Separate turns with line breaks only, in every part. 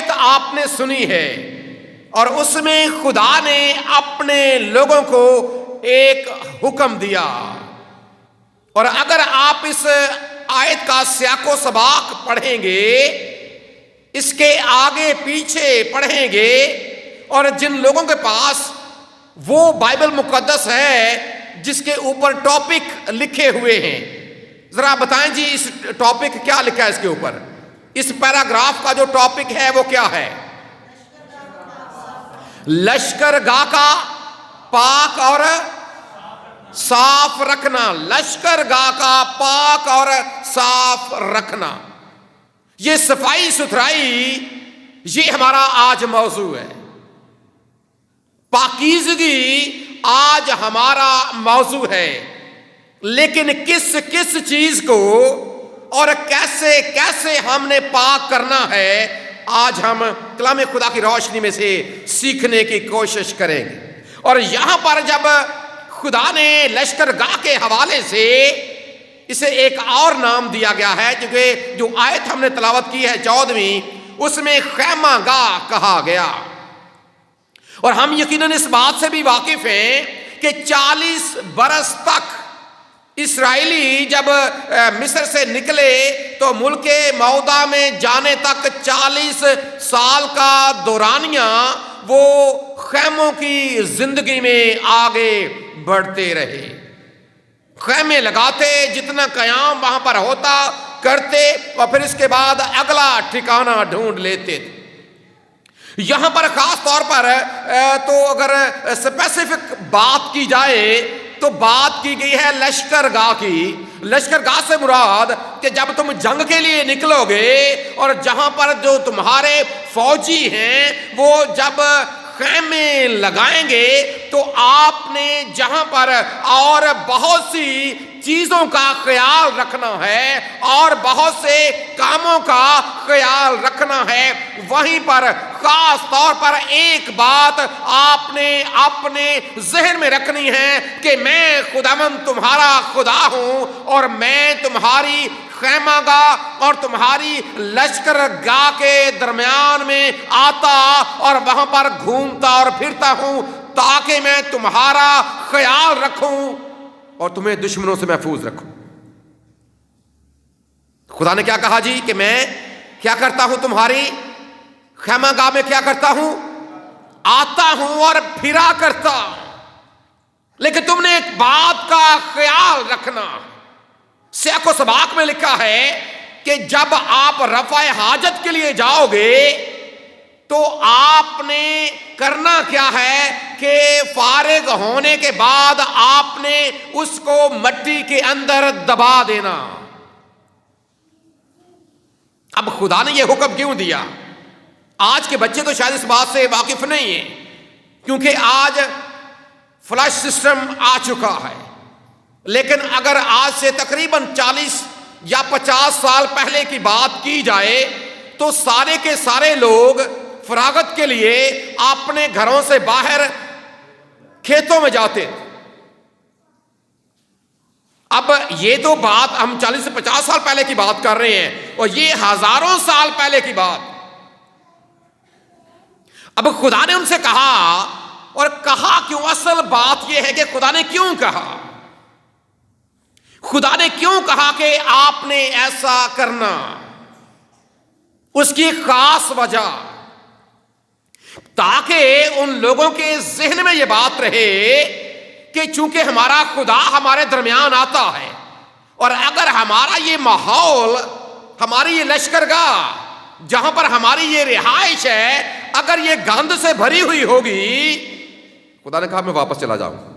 آیت آپ نے سنی ہے اور اس میں خدا نے اپنے لوگوں کو ایک حکم دیا، اور اگر آپ اس آیت کا سیاق و سباق پڑھیں گے، اس کے آگے پیچھے پڑھیں گے، اور جن لوگوں کے پاس وہ بائبل مقدس ہے جس کے اوپر ٹاپک لکھے ہوئے ہیں، ذرا بتائیں جی اس ٹاپک کیا لکھا ہے اس کے اوپر؟ اس پیراگراف کا جو ٹاپک ہے وہ کیا ہے؟ لشکر گاہ کا پاک اور صاف رکھنا، لشکر گاہ کا پاک اور صاف رکھنا۔ یہ صفائی ستھرائی یہ ہمارا آج موضوع ہے، پاکیزگی آج ہمارا موضوع ہے، لیکن کس کس چیز کو اور کیسے کیسے ہم نے پاک کرنا ہے، آج ہم کلام خدا کی روشنی میں سے سیکھنے کی کوشش کریں گے۔ اور یہاں پر جب خدا نے لشکر گاہ کے حوالے سے اسے ایک اور نام دیا گیا ہے، کیونکہ جو آیت ہم نے تلاوت کی ہے 14ویں، اس میں خیمہ گاہ کہا گیا، اور ہم یقیناً اس بات سے بھی واقف ہیں کہ 40 برس تک اسرائیلی جب مصر سے نکلے تو ملک موعودہ میں جانے تک 40 سال کا دورانیہ وہ خیموں کی زندگی میں آگے بڑھتے رہے، خیمے لگاتے، جتنا قیام وہاں پر ہوتا کرتے، اور پھر اس کے بعد اگلا ٹھکانہ ڈھونڈ لیتے تھے۔ یہاں پر خاص طور پر تو اگر اسپیسیفک بات کی جائے تو بات کی گئی ہے لشکر گاہ کی۔ لشکر گاہ سے مراد کہ جب تم جنگ کے لیے نکلو گے اور جہاں پر جو تمہارے فوجی ہیں وہ جب خیمے لگائیں گے تو آپ نے جہاں پر اور بہت سی چیزوں کا خیال رکھنا ہے اور بہت سے کاموں کا خیال رکھنا ہے، وہیں پر خاص طور پر ایک بات آپ نے اپنے ذہن میں رکھنی ہے کہ میں خداوند تمہارا خدا ہوں، اور میں تمہاری خیمہ گاہ اور تمہاری لشکر گاہ کے درمیان میں آتا اور وہاں پر گھومتا اور پھرتا ہوں تاکہ میں تمہارا خیال رکھوں اور تمہیں دشمنوں سے محفوظ رکھوں۔ خدا نے کیا کہا جی کہ میں کیا کرتا ہوں؟ تمہاری خیمہ گاہ میں کیا کرتا ہوں؟ آتا ہوں اور پھرا کرتا، لیکن تم نے ایک بات کا خیال رکھنا۔ سیاق و سباق میں لکھا ہے کہ جب آپ رفع حاجت کے لیے جاؤ گے تو آپ نے کرنا کیا ہے کہ فارغ ہونے کے بعد آپ نے اس کو مٹی کے اندر دبا دینا۔ اب خدا نے یہ حکم کیوں دیا؟ آج کے بچے تو شاید اس بات سے واقف نہیں ہیں، کیونکہ آج فلش سسٹم آ چکا ہے، لیکن اگر آج سے تقریباً 40 یا 50 سال پہلے کی بات کی جائے تو سارے کے سارے لوگ فراغت کے لیے اپنے گھروں سے باہر کھیتوں میں جاتے۔ اب یہ تو بات ہم 40 سے 50 سال پہلے کی بات کر رہے ہیں، اور یہ ہزاروں سال پہلے کی بات۔ اب خدا نے ان سے کہا، اور کہا کیوں؟ اصل بات یہ ہے کہ خدا نے کیوں کہا؟ خدا نے کیوں کہا کہ آپ نے ایسا کرنا؟ اس کی خاص وجہ، تاکہ ان لوگوں کے ذہن میں یہ بات رہے کہ چونکہ ہمارا خدا ہمارے درمیان آتا ہے، اور اگر ہمارا یہ ماحول، ہماری یہ لشکرگاہ جہاں پر ہماری یہ رہائش ہے، اگر یہ گند سے بھری ہوئی ہوگی، خدا نے کہا میں واپس چلا جاؤں۔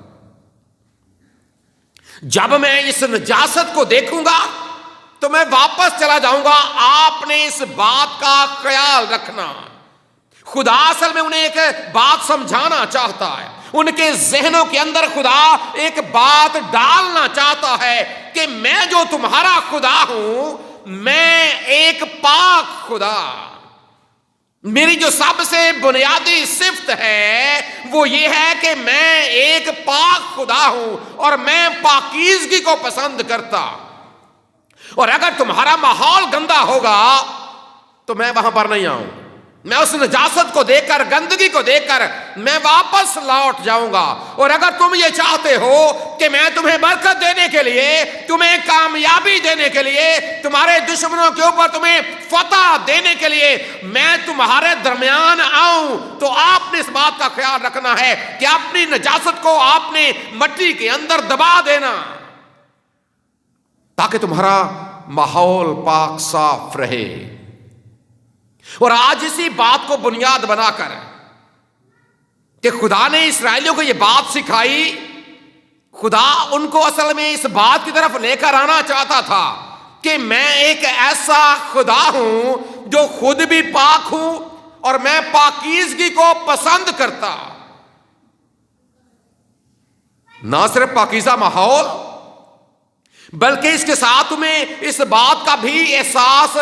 جب میں اس نجاست کو دیکھوں گا تو میں واپس چلا جاؤں گا۔ آپ نے اس بات کا خیال رکھنا۔ خدا اصل میں انہیں ایک بات سمجھانا چاہتا ہے، ان کے ذہنوں کے اندر خدا ایک بات ڈالنا چاہتا ہے کہ میں جو تمہارا خدا ہوں، میں ایک پاک خدا، میری جو سب سے بنیادی صفت ہے وہ یہ ہے کہ میں ایک پاک خدا ہوں اور میں پاکیزگی کو پسند کرتا، اور اگر تمہارا ماحول گندا ہوگا تو میں وہاں پر نہیں آؤں۔ میں اس نجاست کو دیکھ کر، گندگی کو دیکھ کر میں واپس لوٹ جاؤں گا۔ اور اگر تم یہ چاہتے ہو کہ میں تمہیں برکت دینے کے لیے، تمہیں کامیابی دینے کے لیے، تمہارے دشمنوں کے اوپر تمہیں فتح دینے کے لیے میں تمہارے درمیان آؤں، تو آپ نے اس بات کا خیال رکھنا ہے کہ اپنی نجاست کو آپ نے مٹی کے اندر دبا دینا، تاکہ تمہارا ماحول پاک صاف رہے۔ اور آج اسی بات کو بنیاد بنا کر کہ خدا نے اسرائیلیوں کو یہ بات سکھائی، خدا ان کو اصل میں اس بات کی طرف لے کر آنا چاہتا تھا کہ میں ایک ایسا خدا ہوں جو خود بھی پاک ہوں اور میں پاکیزگی کو پسند کرتا۔ نہ صرف پاکیزہ ماحول، بلکہ اس کے ساتھ تمہیں اس بات کا بھی احساس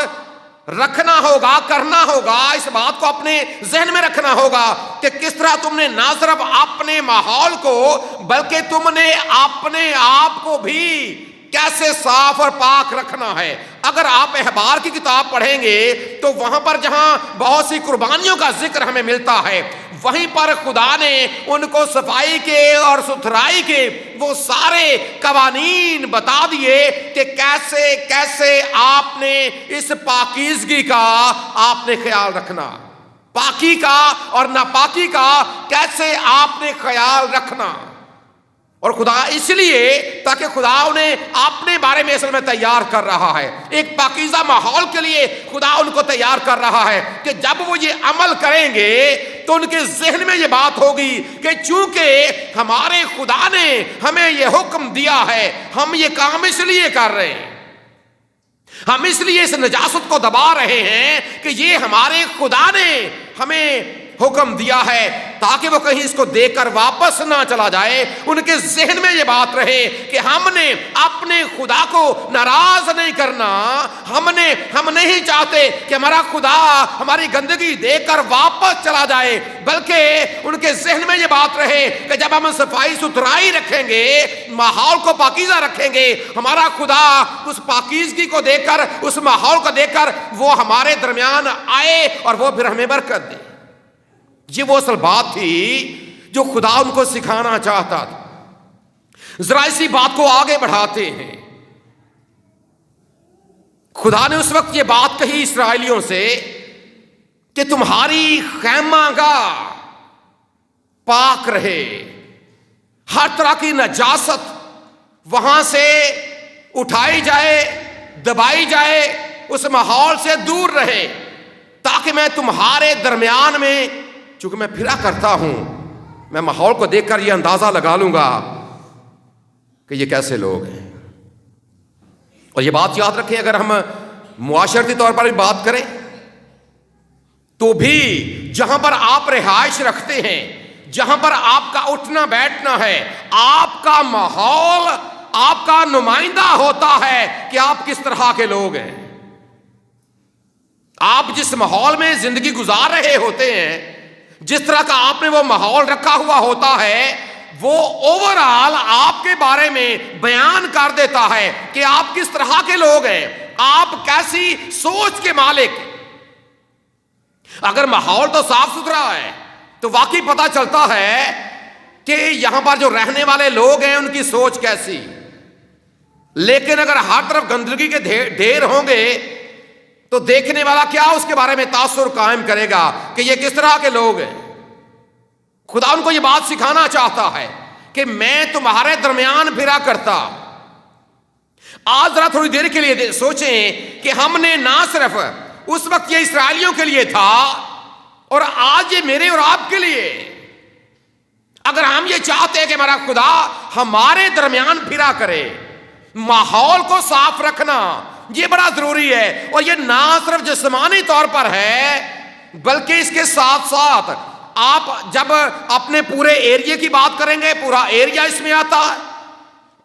رکھنا ہوگا، کرنا ہوگا، اس بات کو اپنے ذہن میں رکھنا ہوگا کہ کس طرح تم نے نہ صرف اپنے ماحول کو بلکہ تم نے اپنے آپ کو بھی کیسے صاف اور پاک رکھنا ہے۔ اگر آپ احبار کی کتاب پڑھیں گے تو وہاں پر جہاں بہت سی قربانیوں کا ذکر ہمیں ملتا ہے، وہیں پر خدا نے ان کو صفائی کے اور ستھرائی کے وہ سارے قوانین بتا دیے کہ کیسے کیسے آپ نے اس پاکیزگی کا آپ نے خیال رکھنا، پاکی کا اور ناپاکی کا کیسے آپ نے خیال رکھنا۔ اور خدا اس لیے تاکہ خدا انہیں اپنے بارے میں اصل میں تیار کر رہا ہے، ایک پاکیزہ ماحول کے لیے خدا ان کو تیار کر رہا ہے کہ جب وہ یہ عمل کریں گے تو ان کے ذہن میں یہ بات ہوگی کہ چونکہ ہمارے خدا نے ہمیں یہ حکم دیا ہے، ہم یہ کام اس لیے کر رہے ہیں، ہم اس لیے اس نجاست کو دبا رہے ہیں کہ یہ ہمارے خدا نے ہمیں حکم دیا ہے، تاکہ وہ کہیں اس کو دیکھ کر واپس نہ چلا جائے، ان کے ذہن میں یہ بات رہے کہ ہم نے اپنے خدا کو ناراض نہیں کرنا، ہم نہیں چاہتے کہ ہمارا خدا ہماری گندگی دیکھ کر واپس چلا جائے، بلکہ ان کے ذہن میں یہ بات رہے کہ جب ہم صفائی ستھرائی رکھیں گے، ماحول کو پاکیزہ رکھیں گے، ہمارا خدا اس پاکیزگی کو دیکھ کر، اس ماحول کو دیکھ کر وہ ہمارے درمیان آئے اور وہ پھر ہمیں برکت دے۔ یہ وہ اصل بات تھی جو خدا ان کو سکھانا چاہتا تھا۔ ذرا اسی بات کو آگے بڑھاتے ہیں۔ خدا نے اس وقت یہ بات کہی اسرائیلیوں سے کہ تمہاری خیمہ گاہ پاک رہے، ہر طرح کی نجاست وہاں سے اٹھائی جائے، دبائی جائے، اس ماحول سے دور رہے، تاکہ میں تمہارے درمیان میں، چونکہ میں پھرا کرتا ہوں، میں ماحول کو دیکھ کر یہ اندازہ لگا لوں گا کہ یہ کیسے لوگ ہیں۔ اور یہ بات یاد رکھیں، اگر ہم معاشرتی طور پر بھی بات کریں تو بھی جہاں پر آپ رہائش رکھتے ہیں، جہاں پر آپ کا اٹھنا بیٹھنا ہے، آپ کا ماحول آپ کا نمائندہ ہوتا ہے کہ آپ کس طرح کے لوگ ہیں۔ آپ جس ماحول میں زندگی گزار رہے ہوتے ہیں، جس طرح کا آپ نے وہ ماحول رکھا ہوا ہوتا ہے، وہ اوورآل آپ کے بارے میں بیان کر دیتا ہے کہ آپ کس طرح کے لوگ ہیں، آپ کیسی سوچ کے مالک۔ اگر ماحول تو صاف ستھرا ہے تو واقعی پتہ چلتا ہے کہ یہاں پر جو رہنے والے لوگ ہیں ان کی سوچ کیسی۔ لیکن اگر ہر طرف گندگی کے ڈھیر ہوں گے تو دیکھنے والا کیا اس کے بارے میں تاثر قائم کرے گا کہ یہ کس طرح کے لوگ ہیں۔ خدا ان کو یہ بات سکھانا چاہتا ہے کہ میں تمہارے درمیان پھرا کرتا۔ آج ذرا تھوڑی دیر کے لیے سوچیں کہ ہم نے نہ صرف اس وقت یہ اسرائیلیوں کے لیے تھا اور آج یہ میرے اور آپ کے لیے، اگر ہم یہ چاہتے ہیں کہ ہمارا خدا ہمارے درمیان پھرا کرے، ماحول کو صاف رکھنا یہ بڑا ضروری ہے۔ اور یہ نہ صرف جسمانی طور پر ہے بلکہ اس کے ساتھ ساتھ آپ جب اپنے پورے ایریا کی بات کریں گے، پورا ایریا اس میں آتا ہے۔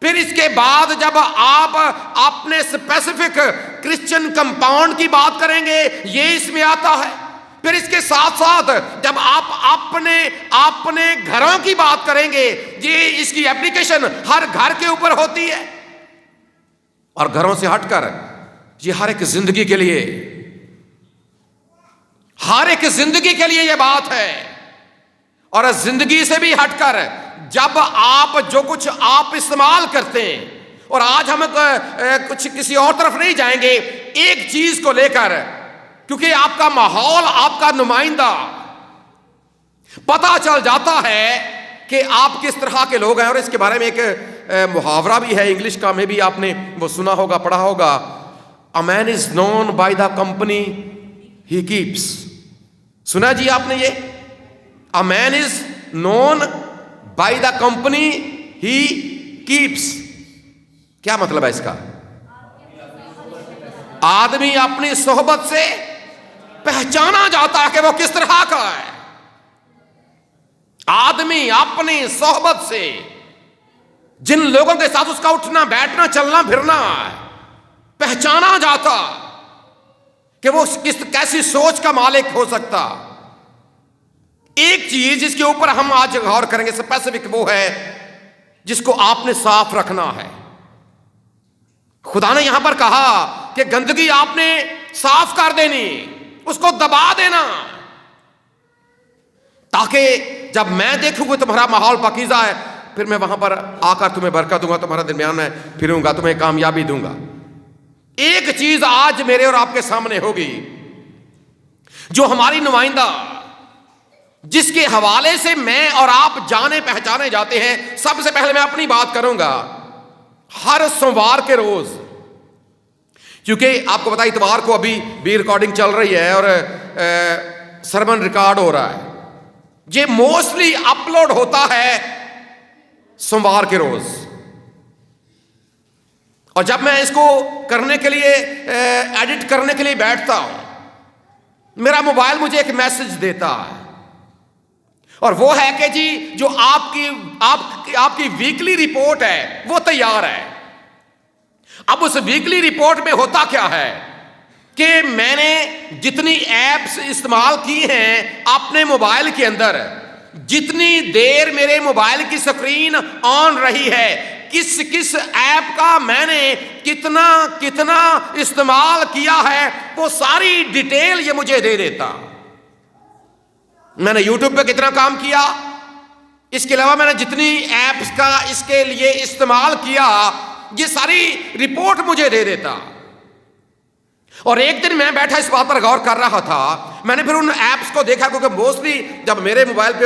پھر اس کے بعد جب آپ اپنے اسپیسیفک کرسچن کمپاؤنڈ کی بات کریں گے، یہ اس میں آتا ہے۔ پھر اس کے ساتھ ساتھ جب آپ اپنے گھروں کی بات کریں گے، یہ اس کی اپلیکیشن ہر گھر کے اوپر ہوتی ہے۔ اور گھروں سے ہٹ کر یہ ہر ایک زندگی کے لیے، ہر ایک زندگی کے لیے یہ بات ہے. اور زندگی سے بھی ہٹ کر جب آپ جو کچھ آپ استعمال کرتے ہیں، اور آج ہم کچھ کسی اور طرف نہیں جائیں گے، ایک چیز کو لے کر، کیونکہ آپ کا ماحول، آپ کا نمائندہ پتہ چل جاتا ہے کہ آپ کس طرح کے لوگ ہیں. اور اس کے بارے میں ایک محاورہ بھی ہے انگلش کا، میں بھی آپ نے وہ سنا ہوگا، پڑھا ہوگا. A man is known by the company he keeps. سنا جی آپ نے یہ؟ A man is known by the company he keeps. کیا مطلب ہے اس کا؟ آدمی اپنی صحبت سے پہچانا جاتا ہے کہ وہ کس طرح کا ہے. آدمی اپنی صحبت سے، جن لوگوں کے ساتھ اس کا اٹھنا بیٹھنا چلنا پھرنا ہے، پہچانا جاتا کہ وہ کیسی سوچ کا مالک ہو سکتا. ایک چیز جس کے اوپر ہم آج غور کریں گے اسپیسیفک، وہ ہے جس کو آپ نے صاف رکھنا ہے. خدا نے یہاں پر کہا کہ گندگی آپ نے صاف کر دینی، اس کو دبا دینا، تاکہ جب میں دیکھوں گا تمہارا ماحول پاکیزہ ہے، پھر میں وہاں پر آ کر تمہیں برکت دوں گا، تمہارا درمیان میں پھروں گا، تمہیں کامیابی دوں گا. ایک چیز آج میرے اور آپ کے سامنے ہوگی جو ہماری نمائندہ، جس کے حوالے سے میں اور آپ جانے پہچانے جاتے ہیں. سب سے پہلے میں اپنی بات کروں گا. ہر سوموار کے روز، کیونکہ آپ کو پتا اتوار کو ابھی بھی ریکارڈنگ چل رہی ہے اور سرمن ریکارڈ ہو رہا ہے، یہ موسٹلی اپلوڈ ہوتا ہے سوموار کے روز. اور جب میں اس کو کرنے کے لیے ایڈٹ کرنے کے لیے بیٹھتا ہوں، میرا موبائل مجھے ایک میسج دیتا ہے، اور وہ ہے کہ جی جو آپ کی ویکلی رپورٹ ہے وہ تیار ہے. اب اس ویکلی رپورٹ میں ہوتا کیا ہے کہ میں نے جتنی ایپس استعمال کی ہیں اپنے موبائل کے اندر، جتنی دیر میرے موبائل کی سکرین آن رہی ہے، کس ایپ کا میں نے کتنا استعمال کیا ہے، وہ ساری ڈیٹیل یہ مجھے دے دیتا. میں نے یوٹیوب پہ کتنا کام کیا، اس کے علاوہ میں نے جتنی ایپس کا اس کے لیے استعمال کیا، یہ ساری رپورٹ مجھے دے دیتا. اور ایک دن میں بیٹھا اس بات پر غور کر رہا تھا، میں نے پھر ان ایپس کو دیکھا، کیونکہ موسٹلی جب میرے موبائل پہ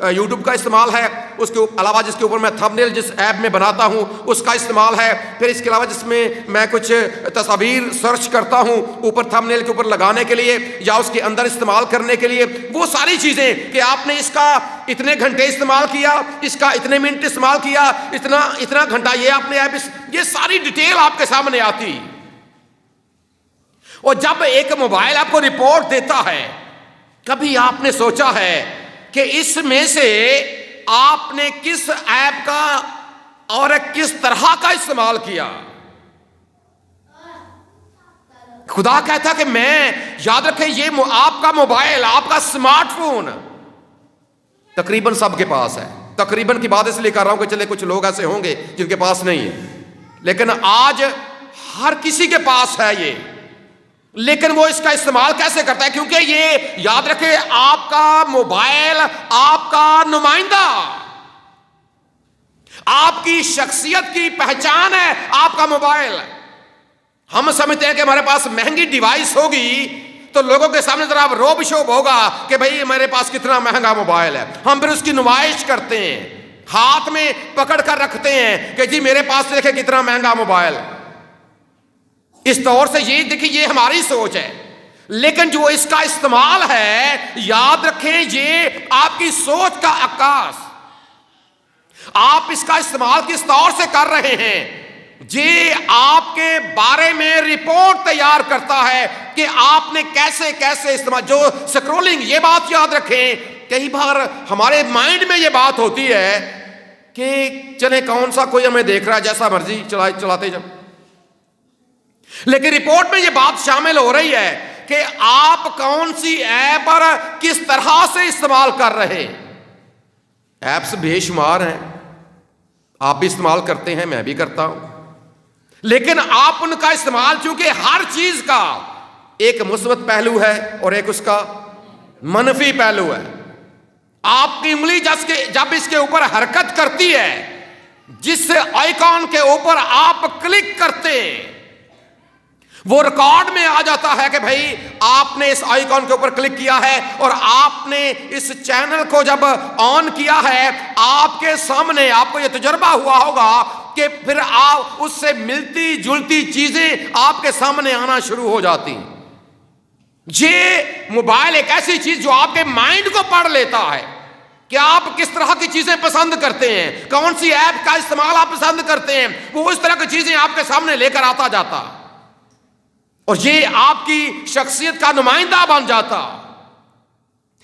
یوٹیوب کا استعمال ہے، اس کے علاوہ جس کے اوپر میں تھمب نیل جس ایپ میں بناتا ہوں اس کا استعمال ہے، پھر اس کے علاوہ جس میں میں کچھ تصاویر سرچ کرتا ہوں اوپر تھمب نیل کے اوپر لگانے کے لیے یا اس کے اندر استعمال کرنے کے لیے، وہ ساری چیزیں کہ آپ نے اس کا اتنے گھنٹے استعمال کیا، اس کا اتنے منٹ استعمال کیا، اتنا گھنٹہ یہ آپ نے ایپ، یہ ساری ڈیٹیل آپ کے سامنے آتی. اور جب ایک موبائل آپ کو رپورٹ دیتا ہے، کبھی آپ نے سوچا ہے کہ اس میں سے آپ نے کس ایپ کا اور کس طرح کا استعمال کیا؟ خدا کہتا کہ میں، یاد رکھیں یہ آپ کا موبائل، آپ کا اسمارٹ فون تقریباً سب کے پاس ہے. تقریباً کی بات اس لیے کر رہا ہوں کہ چلے کچھ لوگ ایسے ہوں گے جن کے پاس نہیں ہے، لیکن آج ہر کسی کے پاس ہے یہ. لیکن وہ اس کا استعمال کیسے کرتا ہے؟ کیونکہ یہ یاد رکھے آپ کا موبائل آپ کا نمائندہ، آپ کی شخصیت کی پہچان ہے آپ کا موبائل. ہم سمجھتے ہیں کہ ہمارے پاس مہنگی ڈیوائس ہوگی تو لوگوں کے سامنے ذرا روب شوب ہوگا کہ بھئی میرے پاس کتنا مہنگا موبائل ہے، ہم پھر اس کی نمائش کرتے ہیں، ہاتھ میں پکڑ کر رکھتے ہیں کہ جی میرے پاس دیکھیں کتنا مہنگا موبائل. اس طور سے یہ دیکھیں یہ ہماری سوچ ہے، لیکن جو اس کا استعمال ہے، یاد رکھیں یہ آپ کی سوچ کا عکاس. آپ اس کا استعمال کس طور سے کر رہے ہیں، یہ آپ کے بارے میں رپورٹ تیار کرتا ہے کہ آپ نے کیسے استعمال. جو سکرولنگ، یہ بات یاد رکھیں، کئی بار ہمارے مائنڈ میں یہ بات ہوتی ہے کہ چلے کون سا کوئی ہمیں دیکھ رہا ہے، جیسا مرضی چلاتے جب، لیکن رپورٹ میں یہ بات شامل ہو رہی ہے کہ آپ کون سی ایپ پر کس طرح سے استعمال کر رہے. ایپس بے شمار ہیں، آپ بھی استعمال کرتے ہیں، میں بھی کرتا ہوں، لیکن آپ ان کا استعمال، چونکہ ہر چیز کا ایک مثبت پہلو ہے اور ایک اس کا منفی پہلو ہے. آپ کی انگلی جب اس کے اوپر حرکت کرتی ہے، جس آئیکن کے اوپر آپ کلک کرتے ہیں، وہ ریکارڈ میں آ جاتا ہے کہ بھائی آپ نے اس آئیکن کے اوپر کلک کیا ہے اور آپ نے اس چینل کو جب آن کیا ہے، آپ کے سامنے آپ کو یہ تجربہ ہوا ہوگا کہ پھر آپ اس سے ملتی جلتی چیزیں آپ کے سامنے آنا شروع ہو جاتی. یہ موبائل ایک ایسی چیز جو آپ کے مائنڈ کو پڑھ لیتا ہے کہ آپ کس طرح کی چیزیں پسند کرتے ہیں، کون سی ایپ کا استعمال آپ پسند کرتے ہیں، وہ اس طرح کی چیزیں آپ کے سامنے لے کر آتا جاتا اور یہ آپ کی شخصیت کا نمائندہ بن جاتا.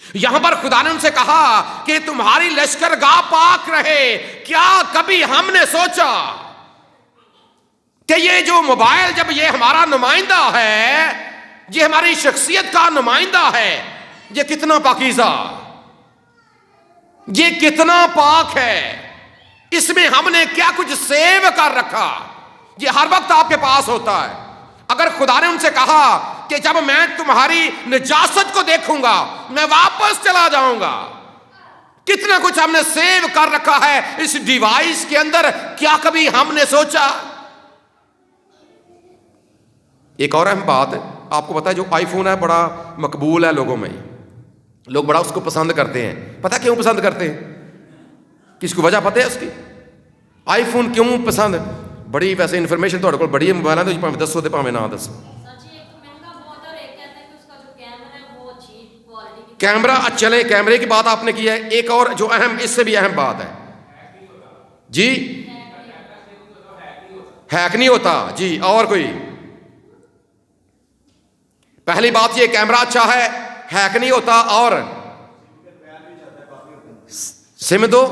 یہاں پر خدا نے ان سے کہا کہ تمہاری لشکرگاہ پاک رہے. کیا کبھی ہم نے سوچا کہ یہ جو موبائل جب یہ ہمارا نمائندہ ہے، یہ ہماری شخصیت کا نمائندہ ہے، یہ کتنا پاکیزہ، یہ کتنا پاک ہے، اس میں ہم نے کیا کچھ سیو کر رکھا. یہ ہر وقت آپ کے پاس ہوتا ہے. اگر خدا نے ان سے کہا کہ جب میں تمہاری نجاست کو دیکھوں گا میں واپس چلا جاؤں گا، کتنا کچھ ہم نے سیو کر رکھا ہے اس ڈیوائس کے اندر، کیا کبھی ہم نے سوچا. ایک اور اہم بات ہے، آپ کو پتا ہے جو آئی فون ہے بڑا مقبول ہے لوگوں میں، لوگ بڑا اس کو پسند کرتے ہیں. پتا کیوں پسند کرتے ہیں؟ کس کو وجہ پتہ ہے اس کی؟ آئی فون کیوں پسند؟ بڑی ویسے انفارمیشن تھوڑے کو بڑی موبائل ہے تو دسو تو پاویں نہ دسو. کیمرہ چلے، کیمرے کی بات آپ نے کی ہے. ایک اور جو اہم، اس سے بھی اہم بات ہے جی، ہیک نہیں ہوتا جی. اور کوئی پہلی بات یہ کیمرہ اچھا ہے، ہیک نہیں ہوتا. اور سم دو،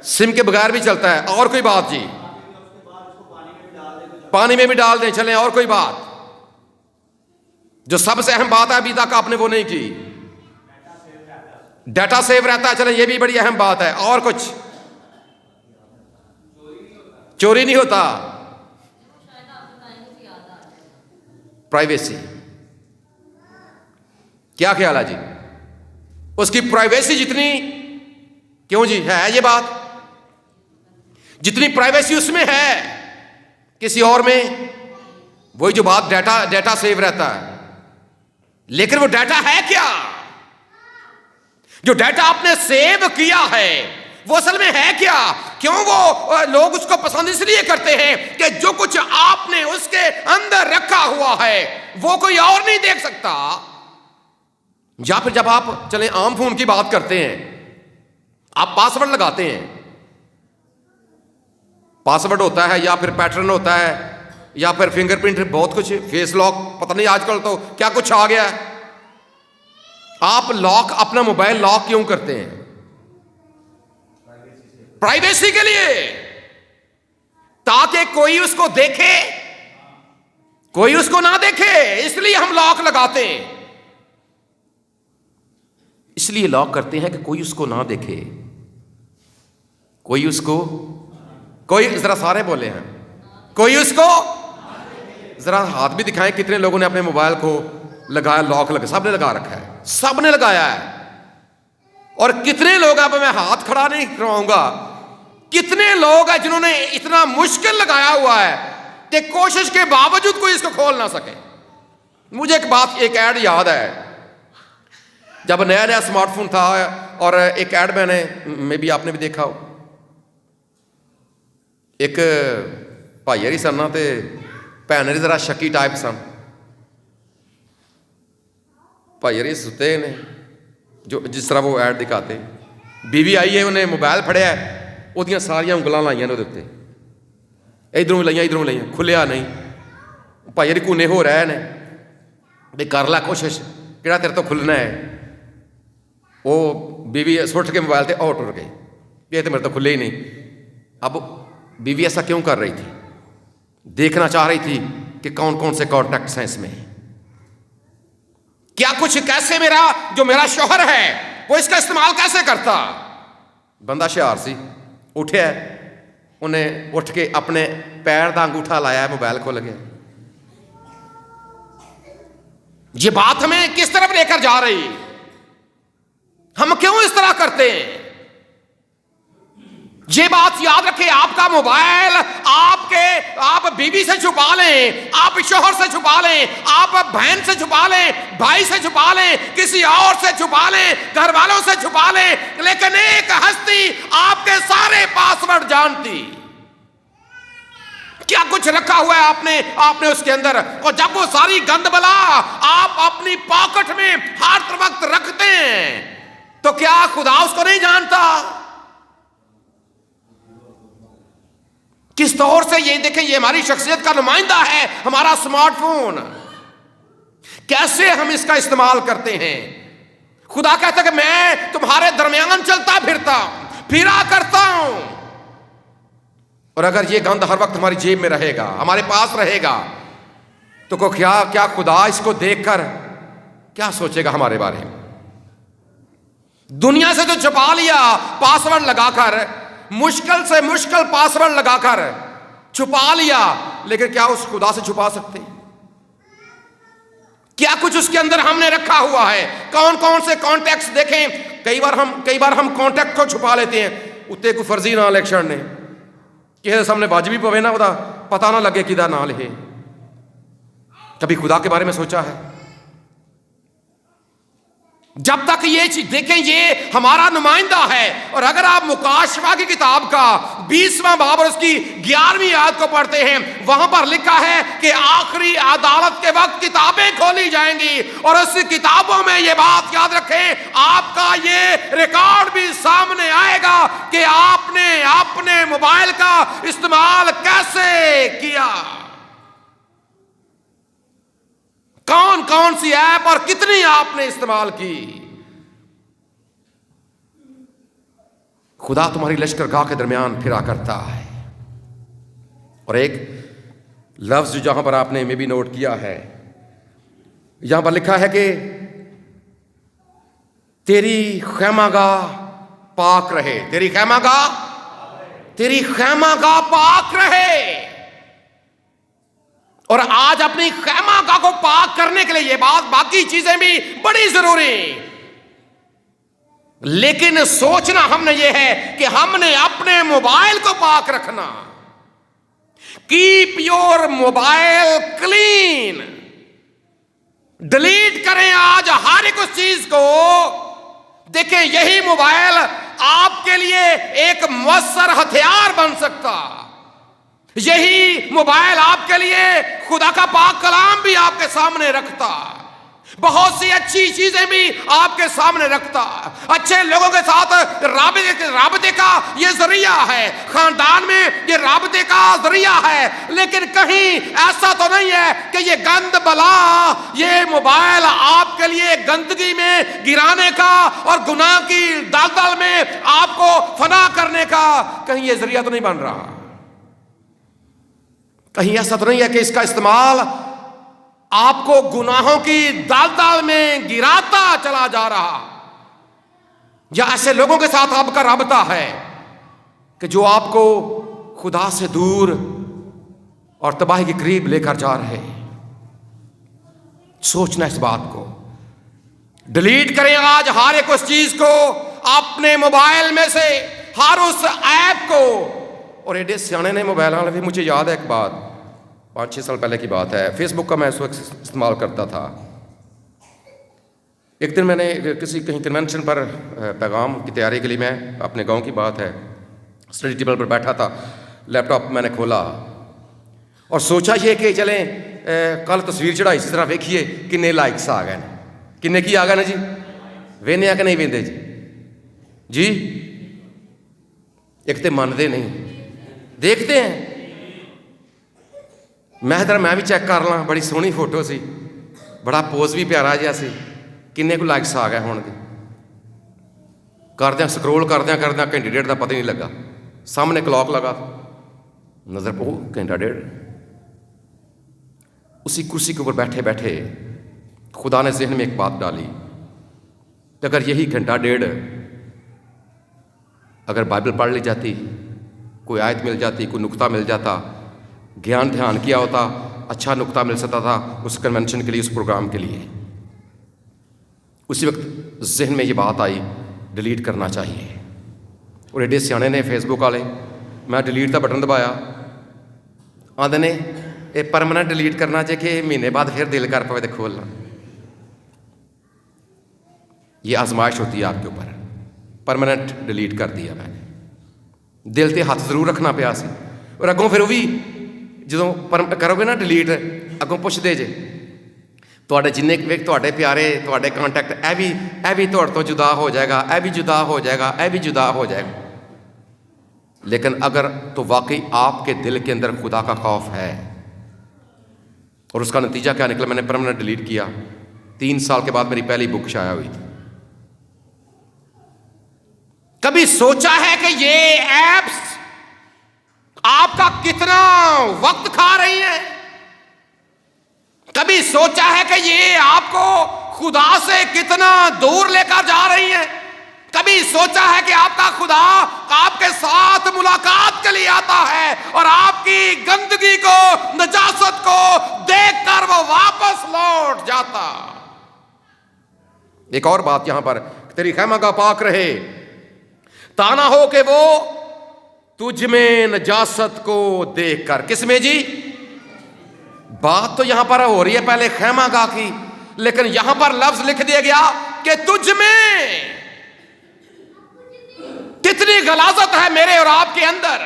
سم کے بغیر بھی چلتا ہے. اور کوئی بات جی؟ پانی میں بھی ڈال دیں. چلیں اور کوئی بات جو سب سے اہم بات ہے ابھی تک آپ نے وہ نہیں کی، ڈیٹا سیو رہتا ہے. چلیں یہ بھی بڑی اہم بات ہے. اور کچھ؟ چوری نہیں ہوتا. پرائیویسی، کیا خیال ہے جی؟ اس کی پرائیویسی جتنی، کیوں جی ہے یہ بات، جتنی پرائیویسی اس میں ہے کسی اور میں، وہی جو بات ڈیٹا سیو رہتا ہے. لیکن وہ ڈیٹا ہے کیا؟ جو ڈیٹا آپ نے سیو کیا ہے وہ اصل میں ہے کیا؟ کیوں وہ لوگ اس کو پسند اس لیے کرتے ہیں کہ جو کچھ آپ نے اس کے اندر رکھا ہوا ہے وہ کوئی اور نہیں دیکھ سکتا. یا پھر جب آپ چلیں عام فون کی بات کرتے ہیں، آپ پاسورڈ لگاتے ہیں، پاسورڈ ہوتا ہے یا پھر پیٹرن ہوتا ہے یا پھر فنگر پرنٹ، بہت کچھ، فیس لاک، پتہ نہیں آج کل تو کیا کچھ آ گیا ہے. آپ لاک اپنا موبائل لاک کیوں کرتے ہیں؟ پرائیویسی کے لیے، تاکہ کوئی اس کو دیکھے کوئی اس کو نہ دیکھے. اس لیے ہم لاک لگاتے ہیں، اس لیے لاک کرتے ہیں کہ کوئی اس کو نہ دیکھے، کوئی اس کو، کوئی ذرا سارے بولے ہیں، کوئی اس کو، ذرا ہاتھ بھی دکھائیں کتنے لوگوں نے اپنے موبائل کو لگایا لاک لگا. سب نے لگا رکھا ہے، سب نے لگایا ہے. اور کتنے لوگ، اب میں ہاتھ کھڑا نہیں کرواؤں گا، کتنے لوگ ہیں جنہوں نے اتنا مشکل لگایا ہوا ہے کہ کوشش کے باوجود کوئی اس کو کھول نہ سکے. مجھے ایک بات، ایک ایڈ یاد ہے، جب نیا نیا اسمارٹ فون تھا، اور ایک ایڈ میں بھی آپ نے بھی دیکھا ہو، ایک بھائی ہری سن تے بھن ہری ذرا شکی ٹائپ سن. بھائی ہری ستے نے، جو جس طرح وہ ایڈ دکھاتے، بیوی آئی ہے، انہیں موبائل پھڑیا ہے، وہ ساریا انگلاں لائیاں نے اتنے، ادھروں لائیاں ادھروں لائیاں، کھلیا نہیں. بھائی ہری کونے ہو رہے نے بھی کر لا کوشش، کہڑا تیرے تو کھلنا ہے. وہ بیوی سٹ کے موبائل تے اور ٹر گئی، یہ تو میرے تو کھلے ہی نہیں. اب بیوی ایسا کیوں کر رہی تھی؟ دیکھنا چاہ رہی تھی کہ کون کون سے کانٹیکٹس ہیں اس میں، کیا کچھ، کیسے جو میرا شوہر ہے وہ اس کا استعمال کیسے کرتا. بندہ شیار سی، اٹھیا، انہیں اٹھ کے اپنے پیر دا انگوٹھا لایا ہے، موبائل کھول گیا. یہ بات ہمیں کس طرف لے کر جا رہی؟ ہم کیوں اس طرح کرتے ہیں؟ یہ بات یاد رکھیں، آپ کا موبائل آپ بیوی سے چھپا لیں، آپ شوہر سے چھپا لیں، آپ بہن سے چھپا لیں، بھائی سے چھپا لیں، کسی اور سے چھپا لیں، گھر والوں سے چھپا لیں، لیکن ایک ہستی آپ کے سارے پاسورڈ جانتی۔ کیا کچھ رکھا ہوا ہے آپ نے اس کے اندر، اور جب وہ ساری گند بلا آپ اپنی پاکٹ میں ہر وقت رکھتے ہیں تو کیا خدا اس کو نہیں جانتا؟ کس طور سے یہ دیکھیں، یہ ہماری شخصیت کا نمائندہ ہے ہمارا اسمارٹ فون۔ کیسے ہم اس کا استعمال کرتے ہیں؟ خدا کہتا ہے کہ میں تمہارے درمیان چلتا پھرا کرتا ہوں، اور اگر یہ گند ہر وقت ہماری جیب میں رہے گا، ہمارے پاس رہے گا، تو کیا خدا اس کو دیکھ کر کیا سوچے گا ہمارے بارے میں؟ دنیا سے تو چھپا لیا پاسورڈ لگا کر، مشکل سے مشکل پاسورڈ لگا کر چھپا لیا، لیکن کیا اس خدا سے چھپا سکتے؟ کیا کچھ اس کے اندر ہم نے رکھا ہوا ہے؟ کون سے کانٹیکٹس دیکھیں، کئی بار ہم کانٹیکٹ کو چھپا لیتے ہیں، اتنے کو فرضی نہ لکھ چھڑنے، کسی سامنے واجبی پوے نہ ہوتا، پتہ نہ لگے کدا نہ لکھے۔ کبھی خدا کے بارے میں سوچا ہے؟ جب تک یہ چیز دیکھیں، یہ ہمارا نمائندہ ہے۔ اور اگر آپ مکاشفہ کی کتاب کا 20واں باب اور اس کی 11ویں آیت کو پڑھتے ہیں، وہاں پر لکھا ہے کہ آخری عدالت کے وقت کتابیں کھولی جائیں گی، اور اس کتابوں میں یہ بات یاد رکھیں، آپ کا یہ ریکارڈ بھی سامنے آئے گا کہ آپ نے اپنے موبائل کا استعمال کیسے کیا، کون سی ایپ اور کتنی آپ نے استعمال کی۔ خدا تمہاری لشکرگاہ کے درمیان پھرا کرتا ہے۔ اور ایک لفظ جہاں پر آپ نے میں بھی نوٹ کیا ہے، یہاں پر لکھا ہے کہ تیری خیمہ گاہ پاک رہے، تیری خیمہ گاہ پاک رہے۔ اور آج اپنی خیمہ گاہ کو پاک کرنے کے لیے یہ بات، باقی چیزیں بھی بڑی ضروری، لیکن سوچنا ہم نے یہ ہے کہ ہم نے اپنے موبائل کو پاک رکھنا۔ Keep your mobile clean, delete کریں آج ہر ایک اس چیز کو۔ دیکھیں، یہی موبائل آپ کے لیے ایک مؤثر ہتھیار بن سکتا، یہی موبائل آپ کے لیے خدا کا پاک کلام بھی آپ کے سامنے رکھتا، بہت سی اچھی چیزیں بھی آپ کے سامنے رکھتا، اچھے لوگوں کے ساتھ رابطے کا یہ ذریعہ ہے، خاندان میں یہ رابطے کا ذریعہ ہے۔ لیکن کہیں ایسا تو نہیں ہے کہ یہ گند بلا، یہ موبائل آپ کے لیے گندگی میں گرانے کا اور گناہ کی دلدل میں آپ کو فنا کرنے کا کہیں یہ ذریعہ تو نہیں بن رہا؟ کہیں ایسا تو نہیں ہے کہ اس کا استعمال آپ کو گناہوں کی دلدل میں گراتا چلا جا رہا، یا ایسے لوگوں کے ساتھ آپ کا رابطہ ہے کہ جو آپ کو خدا سے دور اور تباہی کے قریب لے کر جا رہے؟ سوچنا اس بات کو، ڈیلیٹ کریں آج ہر ایک اس چیز کو اپنے موبائل میں سے، ہر اس ایپ کو۔ اور ایڈے سیانے نے موبائل والے بھی، مجھے یاد ہے ایک بات، 5-6 سال پہلے کی بات ہے، فیس بک کا میں اس وقت استعمال کرتا تھا۔ ایک دن میں نے کہیں کنونشن پر پیغام کی تیاری کے لیے، میں اپنے گاؤں کی بات ہے، اسٹڈی ٹیبل پر بیٹھا تھا، لیپ ٹاپ میں نے کھولا اور سوچا یہ کہ چلیں کل تصویر چڑھائی، اسی طرح دیکھیے کنے لائکس آ گئے، کنے کی آ گئے نا جی، وینے آ کے نہیں ویندے جی، ایک تو مانتے نہیں، دیکھتے ہیں۔ میں بھی چیک کر لاں، بڑی سونی فوٹو سی، بڑا پوز بھی پیارا جہا سی، کنے کو لائکس آ گئے ہون گے، کردیا سکرول کردیا گھنٹے ڈیڑھ کا پتہ نہیں لگا، سامنے کلاک لگا، نظر پو گھنٹہ ڈیڑھ۔ اسی کرسی کے اوپر بیٹھے بیٹھے خدا نے ذہن میں ایک بات ڈالی کہ اگر یہی گھنٹہ ڈیڑھ اگر بائبل پڑھ لی جاتی، کوئی آیت مل جاتی، کوئی نقطہ مل جاتا، دھیان کیا ہوتا، اچھا نقطہ مل سکتا تھا اس کنونشن کے لیے، اس پروگرام کے لیے، اسی وقت ذہن میں یہ بات آئی ڈیلیٹ کرنا چاہیے. اور ایڈے سیانے نے فیس بک والے, میں ڈیلیٹ کا بٹن دبایا, آدھے نے یہ پرماننٹ ڈیلیٹ کرنا چاہیے کہ مہینے بعد پھر دل کر پوے تو کھولنا. یہ آزمائش ہوتی ہے آپ کے اوپر. پرماننٹ ڈیلیٹ کر دیا میں نے. دل تے ہاتھ ضرور رکھنا پیا سی. اور اگوں پھر وہ بھی جدوں کرو گے نا ڈیلیٹ, اگوں پوچھتے جے تواڈے جننے ویک تواڈے پیارے تواڈے کانٹیکٹ اے بھی تواڈے تو جدا ہو جائے گا, اے بھی جدا ہو جائے گا, اے بھی جدا ہو جائے گا. لیکن اگر تو واقعی آپ کے دل کے اندر خدا کا خوف ہے, اور اس کا نتیجہ کیا نکلا, میں نے پرماننٹ ڈیلیٹ کیا. 3 سال کے بعد میری پہلی بک شائع ہوئی تھی. کبھی سوچا ہے کہ یہ ایپس آپ کا کتنا وقت کھا رہی ہیں؟ کبھی سوچا ہے کہ یہ آپ کو خدا سے کتنا دور لے کر جا رہی ہیں؟ کبھی سوچا ہے کہ آپ کا خدا آپ کے ساتھ ملاقات کے لیے آتا ہے اور آپ کی گندگی کو, نجاست کو دیکھ کر وہ واپس لوٹ جاتا؟ ایک اور بات یہاں پر, تیری خیمہ گاہ پاک رہے, تانا ہو کہ وہ تجھ میں نجاست کو دیکھ کر. کس میں جی؟ بات تو یہاں پر ہو رہی ہے پہلے خیمہ گاہ کی, لیکن یہاں پر لفظ لکھ دیا گیا کہ تجھ میں. کتنی غلاظت ہے میرے اور آپ کے اندر,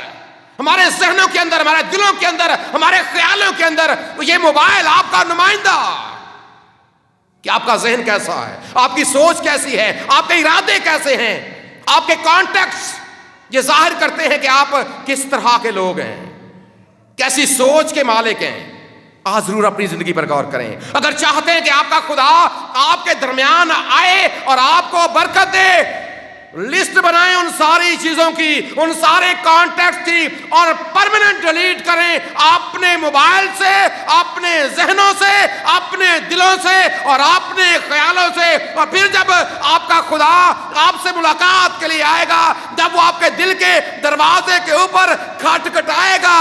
ہمارے ذہنوں کے اندر, ہمارے دلوں کے اندر, ہمارے خیالوں کے اندر. یہ موبائل آپ کا نمائندہ کہ آپ کا ذہن کیسا ہے, آپ کی سوچ کیسی ہے, آپ کے ارادے کیسے ہیں, آپ کے کانٹیکٹس یہ ظاہر کرتے ہیں کہ آپ کس طرح کے لوگ ہیں, کیسی سوچ کے مالک ہیں. آج ضرور اپنی زندگی پر غور کریں. اگر چاہتے ہیں کہ آپ کا خدا آپ کے درمیان آئے اور آپ کو برکت دے, لسٹ بنائیں ان ساری چیزوں کی, ان سارے کانٹیکٹ کی, اور پرماننٹ ڈیلیٹ کریں اپنے موبائل سے, اپنے ذہنوں سے, اپنے دلوں سے اور اپنے خیالوں سے. اور پھر جب آپ کا خدا آپ سے ملاقات کے لیے آئے گا, جب وہ آپ کے دل کے دروازے کے اوپر کھٹکھٹائے گا,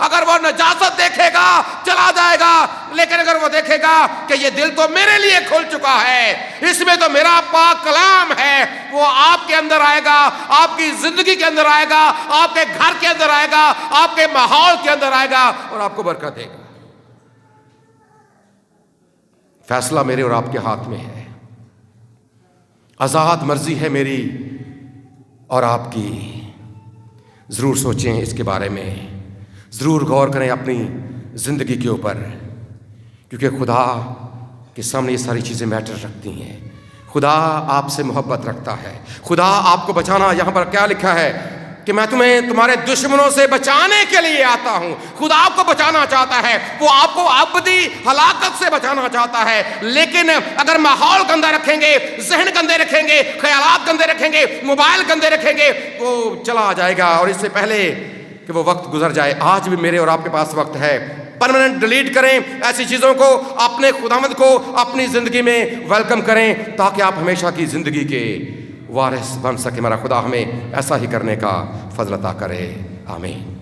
اگر وہ نجاست دیکھے گا چلا جائے گا, لیکن اگر وہ دیکھے گا کہ یہ دل تو میرے لیے کھل چکا ہے, اس میں تو میرا پاک کلام ہے, وہ آپ کے اندر آئے گا, آپ کی زندگی کے اندر آئے گا, آپ کے گھر کے اندر آئے گا, آپ کے ماحول کے اندر آئے گا اور آپ کو برکت دے گا. فیصلہ میرے اور آپ کے ہاتھ میں ہے. آزاد مرضی ہے میری اور آپ کی. ضرور سوچیں اس کے بارے میں, ضرور غور کریں اپنی زندگی کے اوپر, کیونکہ خدا کے سامنے یہ ساری چیزیں میٹر رکھتی ہیں. خدا آپ سے محبت رکھتا ہے. خدا آپ کو بچانا, یہاں پر کیا لکھا ہے کہ میں تمہیں تمہارے دشمنوں سے بچانے کے لیے آتا ہوں. خدا آپ کو بچانا چاہتا ہے, وہ آپ کو ابدی ہلاکت سے بچانا چاہتا ہے. لیکن اگر ماحول گندا رکھیں گے, ذہن گندے رکھیں گے, خیالات گندے رکھیں گے, موبائل گندے رکھیں گے, وہ چلا جائے گا. اور اس سے پہلے کہ وہ وقت گزر جائے, آج بھی میرے اور آپ کے پاس وقت ہے. پرماننٹ ڈیلیٹ کریں ایسی چیزوں کو, اپنے خداوند کو اپنی زندگی میں ویلکم کریں, تاکہ آپ ہمیشہ کی زندگی کے وارث بن سکیں. ہمارا خدا ہمیں ایسا ہی کرنے کا فضل عطا کرے. آمین.